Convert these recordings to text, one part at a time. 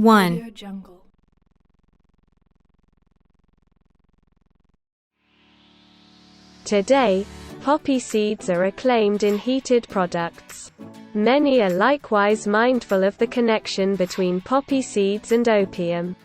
1. Today, poppy seeds are acclaimed in heated products. Many are likewise mindful of the connection between poppy seeds and opium.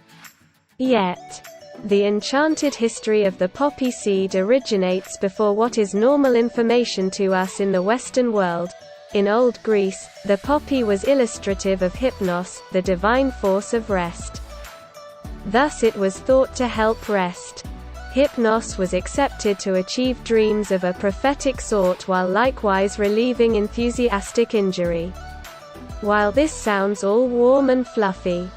Yet, the enchanted history of the poppy seed originates before what is normal information to us in the Western world. In Old Greece, the poppy was illustrative of hypnos, the divine force of rest. Thus it was thought to help rest. Hypnos was accepted to achieve dreams of a prophetic sort while likewise relieving enthusiastic injury. While this sounds all warm and fluffy,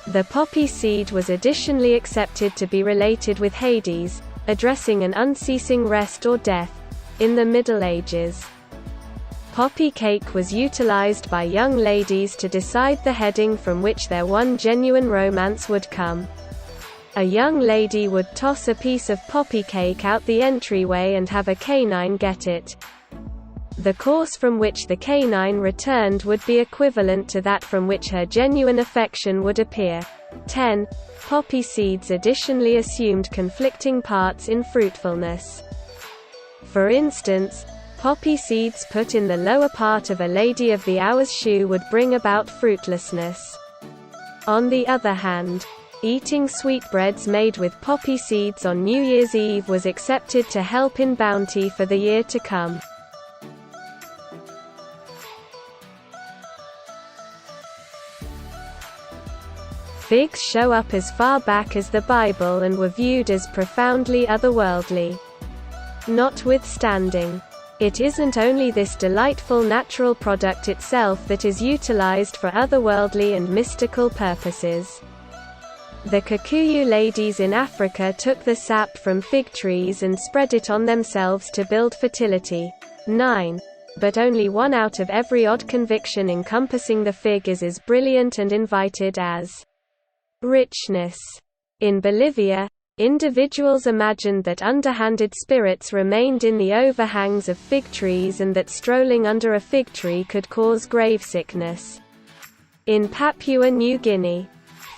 the poppy seed was additionally accepted to be related with Hades, addressing an unceasing rest or death. In the Middle Ages, poppy cake was utilized by young ladies to decide the heading from which their one genuine romance would come. A young lady would toss a piece of poppy cake out the entryway and have a canine get it. The course from which the canine returned would be equivalent to that from which her genuine affection would appear. 10. Poppy seeds additionally assumed conflicting parts in fruitfulness. For instance, poppy seeds put in the lower part of a Lady of the Hour's shoe would bring about fruitlessness. On the other hand, eating sweetbreads made with poppy seeds on New Year's Eve was accepted to help in bounty for the year to come. Figs show up as far back as the Bible and were viewed as profoundly otherworldly. Notwithstanding, it isn't only this delightful natural product itself that is utilized for otherworldly and mystical purposes. The Kikuyu ladies in Africa took the sap from fig trees and spread it on themselves to build fertility. 9. But only one out of every odd conviction encompassing the fig is as brilliant and invited as richness. In Bolivia, individuals imagined that underhanded spirits remained in the overhangs of fig trees and that strolling under a fig tree could cause grave sickness. In Papua New Guinea,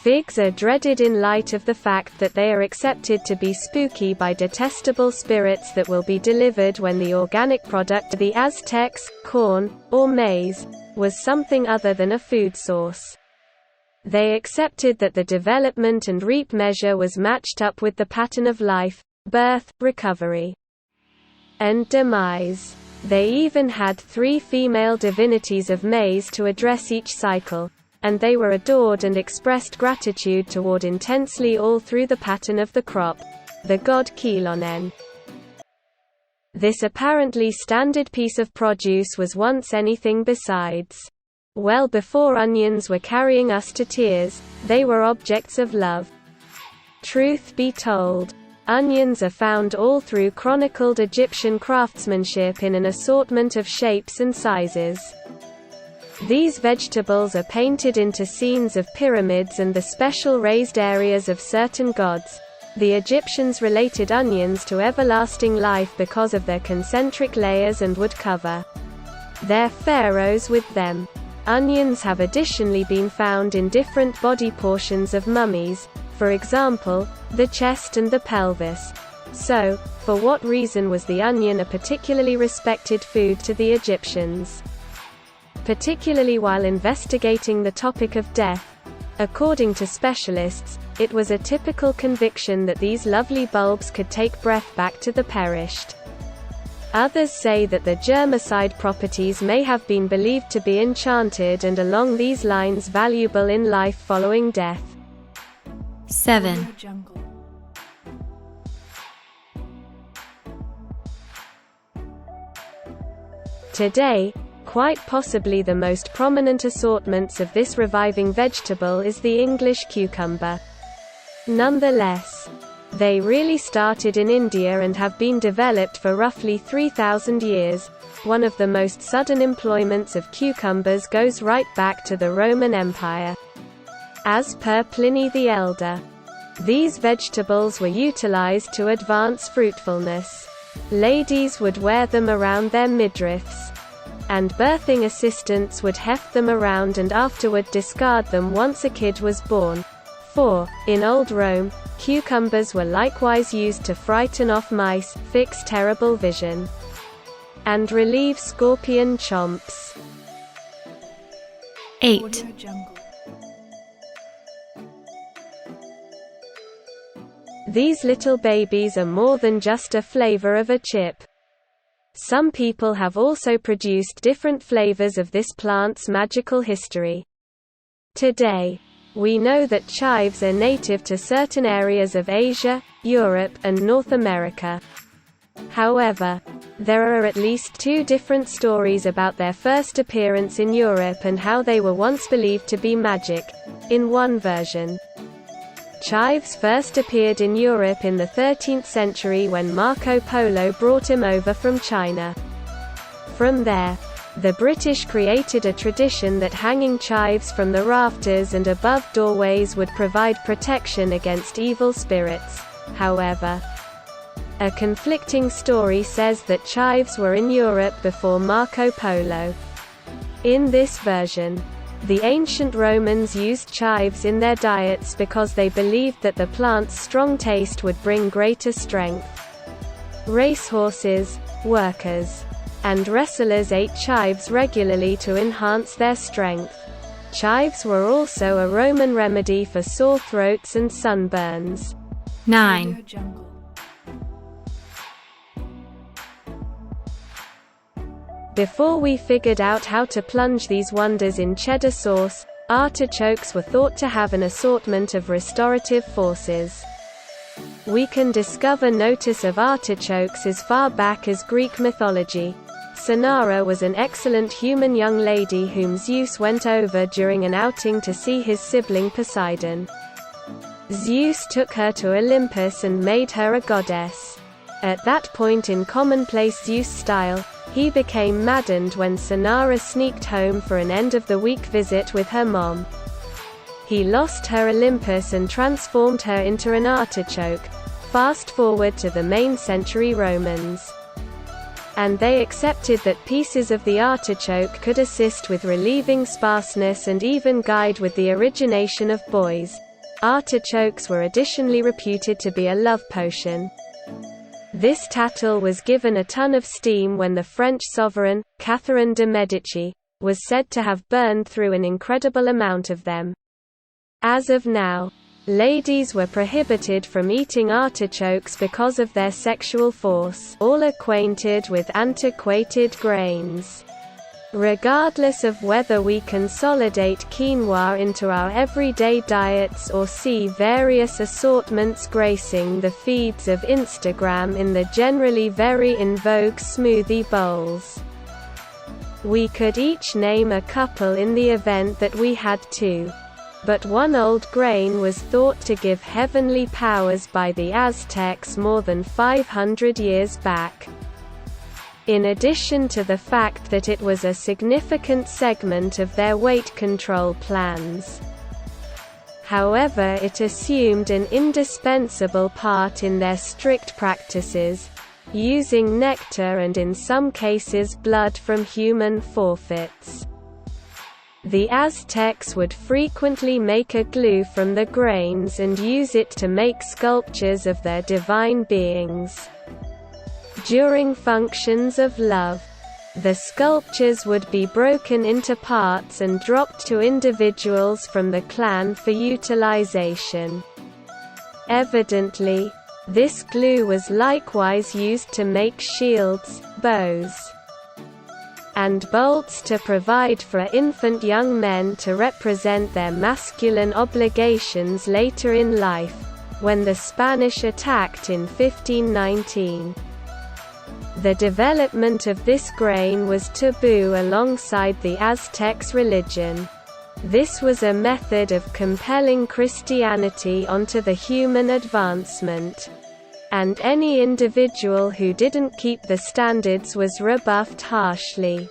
figs are dreaded in light of the fact that they are accepted to be spooky by detestable spirits that will be delivered when the organic product of the Aztecs, corn, or maize, was something other than a food source. They accepted that the development and reap measure was matched up with the pattern of life, birth, recovery, and demise. They even had 3 female divinities of maize to address each cycle, and they were adored and expressed gratitude toward intensely all through the pattern of the crop, the god Quilonen. This apparently standard piece of produce was once anything besides. Well before onions were carrying us to tears, they were objects of love. Truth be told, onions are found all through chronicled Egyptian craftsmanship in an assortment of shapes and sizes. These vegetables are painted into scenes of pyramids and the special raised areas of certain gods. The Egyptians related onions to everlasting life because of their concentric layers and would cover their pharaohs with them. Onions have additionally been found in different body portions of mummies, for example, the chest and the pelvis. So, for what reason was the onion a particularly respected food to the Egyptians? Particularly while investigating the topic of death. According to specialists, it was a typical conviction that these lovely bulbs could take breath back to the perished. Others say that the germicide properties may have been believed to be enchanted and along these lines valuable in life following death. 7. Today, quite possibly the most prominent assortments of this reviving vegetable is the English cucumber. Nonetheless, they really started in India and have been developed for roughly 3,000 years. One of the most sudden employments of cucumbers goes right back to the Roman Empire. As per Pliny the Elder, these vegetables were utilized to advance fruitfulness. Ladies would wear them around their midriffs. and birthing assistants would heft them around and afterward discard them once a kid was born. 4. In Old Rome, cucumbers were likewise used to frighten off mice, fix terrible vision, and relieve scorpion chomps. 8. These little babies are more than just a flavor of a chip. Some people have also produced different flavors of this plant's magical history. Today, we know that chives are native to certain areas of Asia, Europe, and North America. However, there are at least 2 different stories about their first appearance in Europe and how they were once believed to be magic. In one version, chives first appeared in Europe in the 13th century when Marco Polo brought him over from China. From there, the British created a tradition that hanging chives from the rafters and above doorways would provide protection against evil spirits. However, a conflicting story says that chives were in Europe before Marco Polo. In this version, the ancient Romans used chives in their diets because they believed that the plant's strong taste would bring greater strength. Racehorses, workers, and wrestlers ate chives regularly to enhance their strength. Chives were also a Roman remedy for sore throats and sunburns. 9. Before we figured out how to plunge these wonders in cheddar sauce, artichokes were thought to have an assortment of restorative forces. We can discover notice of artichokes as far back as Greek mythology. Cynara was an excellent human young lady whom Zeus went over during an outing to see his sibling Poseidon. Zeus took her to Olympus and made her a goddess. At that point in commonplace Zeus style, he became maddened when Cynara sneaked home for an end-of-the-week visit with her mom. He lost her Olympus and transformed her into an artichoke. Fast forward to the main century Romans, and they accepted that pieces of the artichoke could assist with relieving sparseness and even guide with the origination of boys. Artichokes were additionally reputed to be a love potion. This tattle was given a ton of steam when the French sovereign, Catherine de' Medici, was said to have burned through an incredible amount of them. As of now, ladies were prohibited from eating artichokes because of their sexual force. All acquainted with antiquated grains. Regardless of whether we consolidate quinoa into our everyday diets or see various assortments gracing the feeds of Instagram in the generally very in vogue smoothie bowls. We could each name a couple in the event that we had to. But one old grain was thought to give heavenly powers by the Aztecs more than 500 years back. In addition to the fact that it was a significant segment of their weight control plans. However, it assumed an indispensable part in their strict practices, using nectar and in some cases blood from human forfeits. The Aztecs would frequently make a glue from the grains and use it to make sculptures of their divine beings. During functions of love, the sculptures would be broken into parts and dropped to individuals from the clan for utilization. Evidently, this glue was likewise used to make shields, bows, and bolts to provide for infant young men to represent their masculine obligations later in life, when the Spanish attacked in 1519. The development of this grain was taboo alongside the Aztecs' religion. This was a method of compelling Christianity onto the human advancement, and any individual who didn't keep the standards was rebuffed harshly.